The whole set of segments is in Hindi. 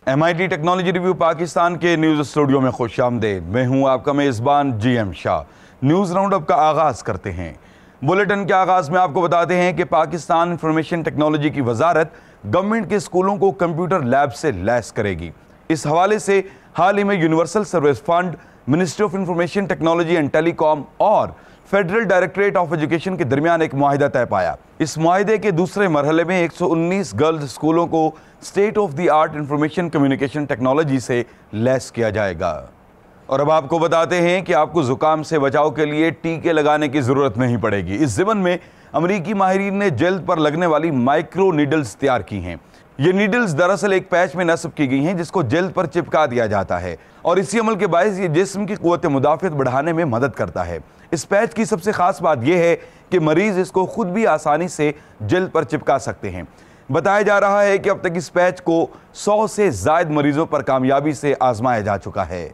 MIT टेक्नोलॉजी रिव्यू पाकिस्तान के न्यूज़ स्टूडियो में खुशामदीद। मैं हूं आपका मेज़बान GM शाह। न्यूज़ राउंडअप का आगाज़ करते हैं। बुलेटिन के आगाज़ में आपको बताते हैं कि पाकिस्तान इंफॉर्मेशन टेक्नोलॉजी की वजारत गवर्नमेंट के स्कूलों को कंप्यूटर लैब से लैस करेगी। इस हवाले से हाल ही में universal service fund, ministry of information technology and telecom और फेडरल डायरेक्टरेट ऑफ एजुकेशन के दरमियान एक मुआहिदा तय पाया। इस मुआहिदे के दूसरे मरहले में 119 गर्ल्स स्कूलों को state of the art information communication technology से लैस किया जाएगा। और अब आपको बताते हैं कि आपको जुकाम से बचाव के लिए टीके लगाने की जरूरत नहीं पड़ेगी। इस ज़िमन में अमरीकी माहिरीन ने जल्द पर लगने वाली माइक्रो नीडल्स तैयार की हैं। ये नीडल्स दरअसल एक पैच में नस्ब की गई हैं जिसको जल्द पर चिपका दिया जाता है और इसी अमल के बायस ये जिस्म की क़ुव्वत मुदाफ़ियत बढ़ाने में मदद करता है। इस पैच की सबसे खास बात यह है कि मरीज इसको खुद भी आसानी से जल्द पर चिपका सकते हैं। बताया जा रहा है कि अब तक इस पैच को 100 से ज़ायद मरीजों पर कामयाबी से आजमाया जा चुका है।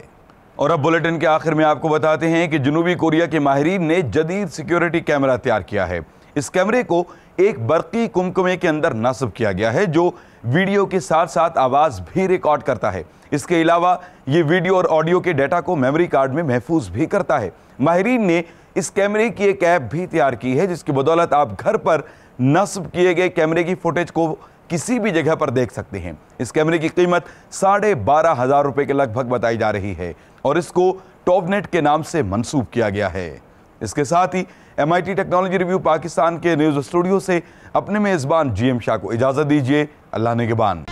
और अब बुलेटिन के आखिर में आपको बताते हैं कि जनूबी कोरिया के माहिरीन ने जदीद सिक्योरिटी कैमरा तैयार किया है। इस कैमरे को एक बरकी कुमकुमे के अंदर नस्ब किया गया है जो वीडियो के साथ साथ आवाज़ भी रिकॉर्ड करता है। इसके अलावा ये वीडियो और ऑडियो के डेटा को मेमोरी कार्ड में महफूज भी करता है। माहिरीन ने इस कैमरे की एक ऐप भी तैयार की है जिसकी बदौलत आप घर पर नस्ब किए गए कैमरे की फुटेज को किसी भी जगह पर देख सकते हैं। इस कैमरे की कीमत 12,500 रुपए के लगभग बताई जा रही है और इसको टॉपनेट के नाम से मंसूब किया गया है। इसके साथ ही MIT टेक्नोलॉजी रिव्यू पाकिस्तान के न्यूज़ स्टूडियो से अपने मेज़बान GM शाह को इजाज़त दीजिए। अल्लाह निगहबान।